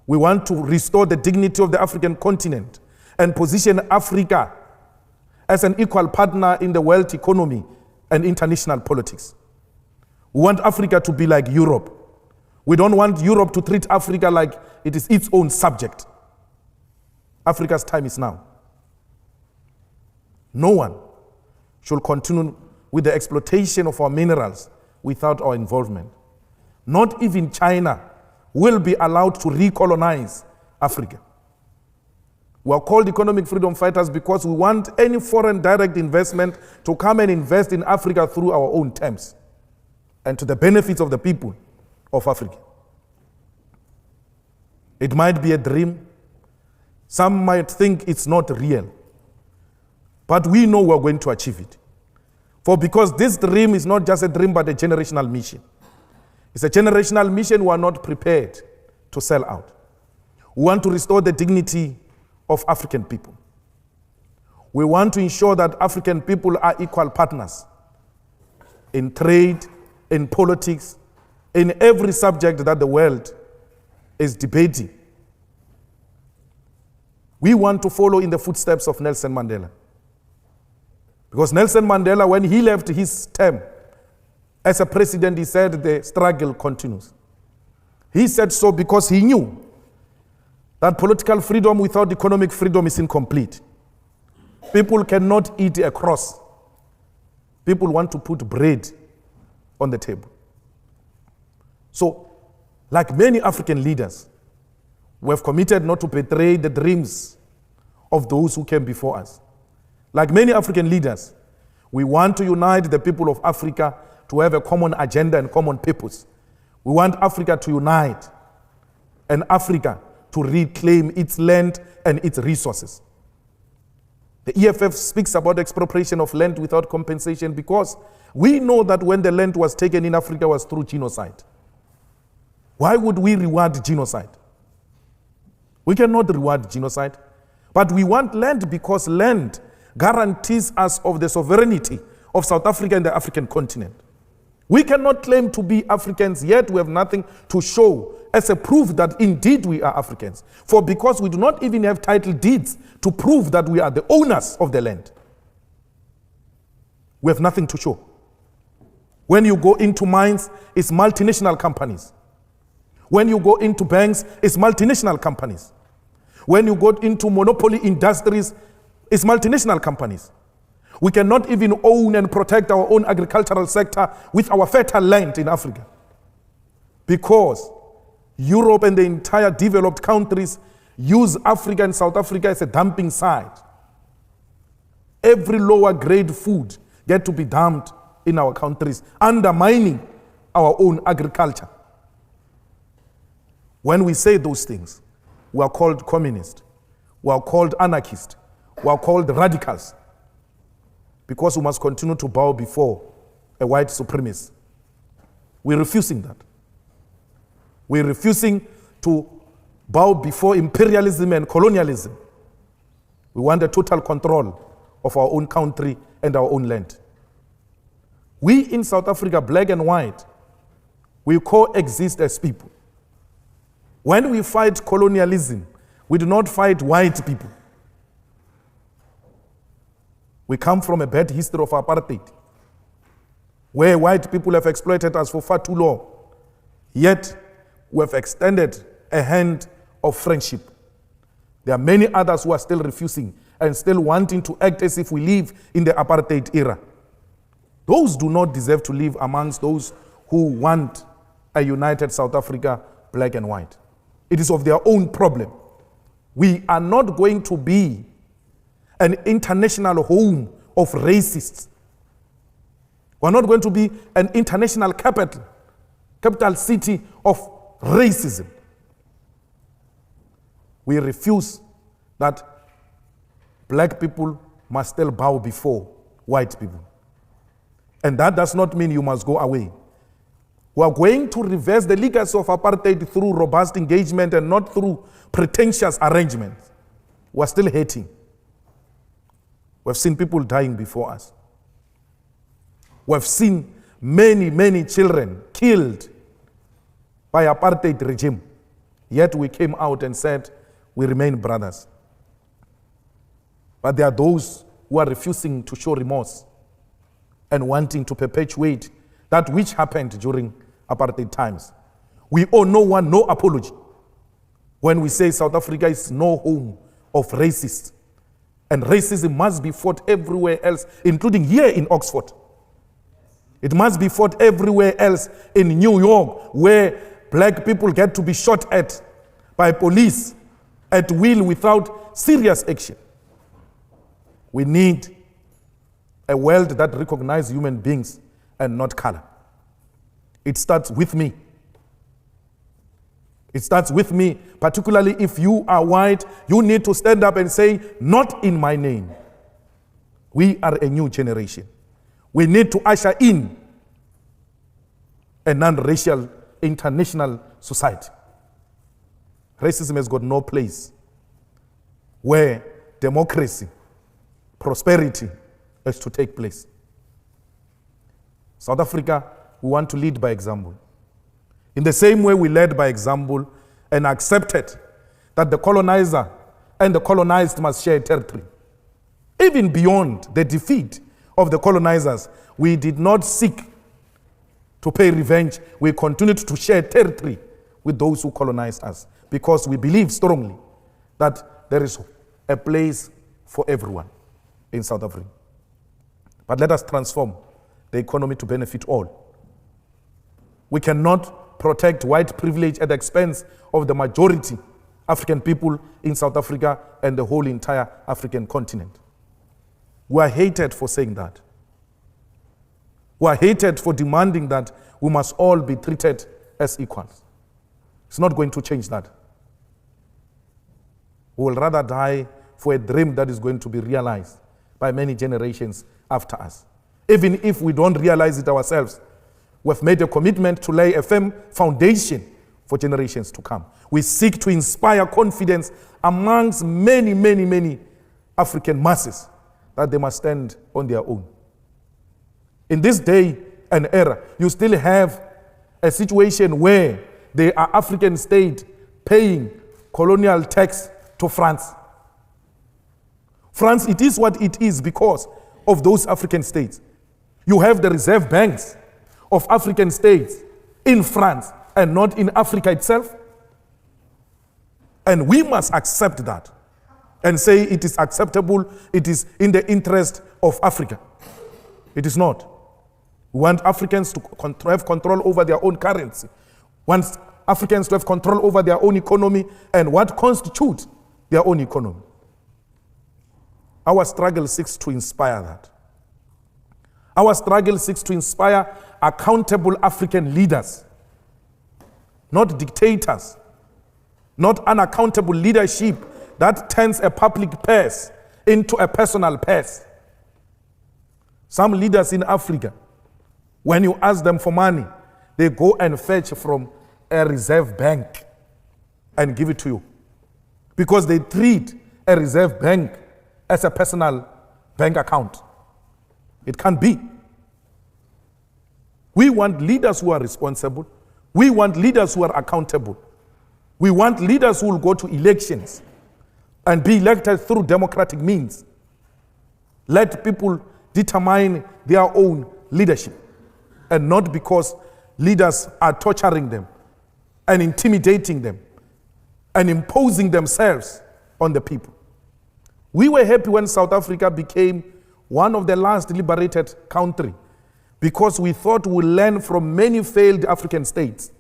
We want to restore the dignity of the African continent and position Africa as an equal partner in the world economy and international politics. We want Africa to be like Europe. We don't want Europe to treat Africa like it is its own subject. Africa's time is now. No one should continue with the exploitation of our minerals without our involvement. Not even China will be allowed to recolonize Africa. We are called economic freedom fighters because we want any foreign direct investment to come and invest in Africa through our own terms and to the benefits of the people of Africa. It might be a dream. Some might think it's not real. But we know we're going to achieve it. For because this dream is not just a dream, but a generational mission. It's a generational mission we are not prepared to sell out. We want to restore the dignity of African people. We want to ensure that African people are equal partners in trade, in politics, in every subject that the world is debating. We want to follow in the footsteps of Nelson Mandela. Because Nelson Mandela, when he left his term as a president, he said the struggle continues. He said so because he knew that political freedom without economic freedom is incomplete. People cannot eat a cross. People want to put bread on the table. So, like many African leaders, we have committed not to betray the dreams of those who came before us. Like many African leaders, we want to unite the people of Africa to have a common agenda and common purpose. We want Africa to unite and Africa to reclaim its land and its resources. The EFF speaks about expropriation of land without compensation because we know that when the land was taken in Africa was through genocide. Why would we reward genocide? We cannot reward genocide, but we want land because land guarantees us of the sovereignty of South Africa and the African continent. We cannot claim to be Africans, yet we have nothing to show as a proof that indeed we are Africans. For because we do not even have title deeds to prove that we are the owners of the land. We have nothing to show. When you go into mines, it's multinational companies. When you go into banks, it's multinational companies. When you go into monopoly industries, it's multinational companies. We cannot even own and protect our own agricultural sector with our fertile land in Africa. Because Europe and the entire developed countries use Africa and South Africa as a dumping site. Every lower grade food get to be dumped in our countries, undermining our own agriculture. When we say those things, we are called communist, we are called anarchist, we are called radicals, because we must continue to bow before a white supremacist. We're refusing that. We're refusing to bow before imperialism and colonialism. We want the total control of our own country and our own land. We in South Africa, black and white, we coexist as people. When we fight colonialism, we do not fight white people. We come from a bad history of apartheid, where white people have exploited us for far too long. Yet, we have extended a hand of friendship. There are many others who are still refusing and still wanting to act as if we live in the apartheid era. Those do not deserve to live amongst those who want a united South Africa, black and white. It is of their own problem. We are not going to be an international home of racists. We're not going to be an international capital city of racism. We refuse that black people must still bow before white people. And that does not mean you must go away. We are going to reverse the legacy of apartheid through robust engagement and not through pretentious arrangements. We are still hating. We have seen people dying before us. We have seen many, many children killed by apartheid regime. Yet we came out and said, we remain brothers. But there are those who are refusing to show remorse and wanting to perpetuate that which happened during apartheid times. We owe no one no apology when we say South Africa is no home of racists. And racism must be fought everywhere else, including here in Oxford. It must be fought everywhere else in New York, where black people get to be shot at by police at will without serious action. We need a world that recognizes human beings and not color. It starts with me. It starts with me, particularly if you are white. You need to stand up and say, not in my name. We are a new generation. We need to usher in a non-racial international society. Racism has got no place where democracy, prosperity is to take place. South Africa, we want to lead by example. In the same way we led by example and accepted that the colonizer and the colonized must share territory. Even beyond the defeat of the colonizers, we did not seek to pay revenge. We continued to share territory with those who colonized us because we believe strongly that there is a place for everyone in South Africa. But let us transform the economy to benefit all. We cannot protect white privilege at the expense of the majority African people in South Africa and the whole entire African continent. We are hated for saying that. We are hated for demanding that we must all be treated as equals. It's not going to change that. We will rather die for a dream that is going to be realized by many generations after us. Even if we don't realize it ourselves, we've made a commitment to lay a firm foundation for generations to come. We seek to inspire confidence amongst many, many, many African masses that they must stand on their own. In this day and era, you still have a situation where there are African states paying colonial tax to France. France, it is what it is because of those African states. You have the reserve banks of African states in France and not in Africa itself. And we must accept that and say it is acceptable, it is in the interest of Africa. It is not. We want Africans to have control over their own currency. We want Africans to have control over their own economy and what constitutes their own economy. Our struggle seeks to inspire that. Our struggle seeks to inspire accountable African leaders, not dictators, not unaccountable leadership that turns a public purse into a personal purse. Some leaders in Africa, when you ask them for money, they go and fetch from a reserve bank and give it to you because they treat a reserve bank as a personal bank account. It can't be. We want leaders who are responsible. We want leaders who are accountable. We want leaders who will go to elections and be elected through democratic means. Let people determine their own leadership and not because leaders are torturing them and intimidating them and imposing themselves on the people. We were happy when South Africa became one of the last liberated countries because we thought we would learn from many failed African states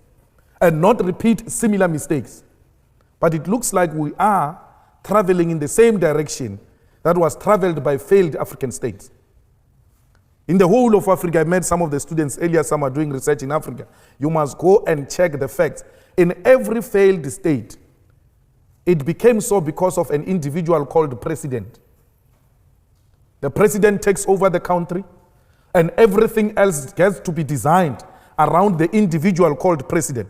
and not repeat similar mistakes. But it looks like we are traveling in the same direction that was traveled by failed African states. In the whole of Africa, I met some of the students earlier, some are doing research in Africa. You must go and check the facts. In every failed state, it became so because of an individual called president. The president takes over the country and everything else gets to be designed around the individual called president.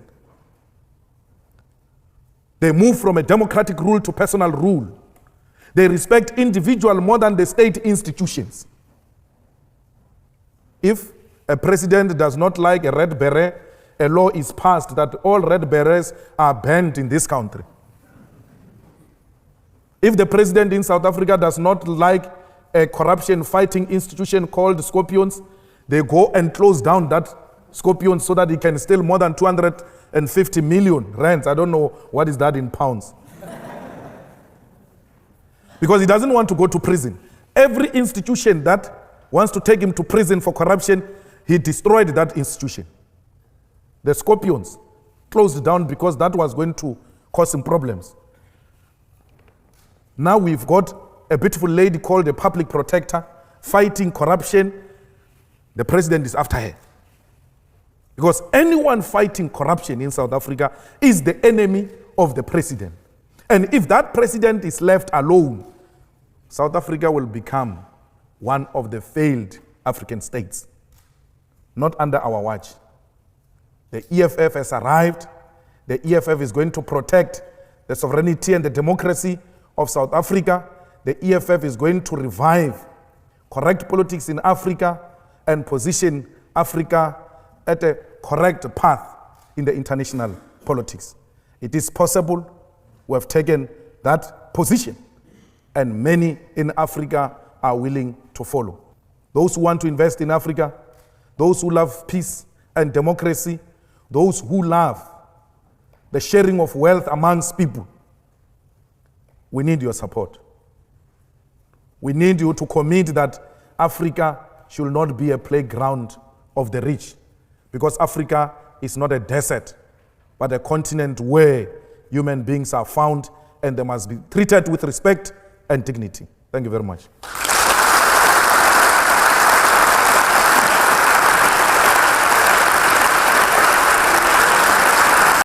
They move from a democratic rule to personal rule. They respect individual more than the state institutions. If a president does not like a red beret a law is passed that all red berets are banned in this country. If the president in South Africa does not like a corruption fighting institution called Scorpions, they go and close down that Scorpions so that he can steal more than 250 million rands. I don't know what is that in pounds. Because he doesn't want to go to prison. Every institution that wants to take him to prison for corruption, he destroyed that institution. The Scorpions closed down because that was going to cause him problems. Now we've got a beautiful lady called the public protector fighting corruption. The president is after her. Because anyone fighting corruption in South Africa is the enemy of the president. And if that president is left alone, South Africa will become one of the failed African states. Not under our watch. The EFF has arrived. The EFF is going to protect the sovereignty and the democracy of South Africa. The EFF is going to revive correct politics in Africa and position Africa at a correct path in the international politics. It is possible. We have taken that position, and many in Africa are willing to follow. Those who want to invest in Africa, those who love peace and democracy, those who love the sharing of wealth amongst people, we need your support. We need you to commit that Africa should not be a playground of the rich, because Africa is not a desert, but a continent where human beings are found and they must be treated with respect and dignity. Thank you very much.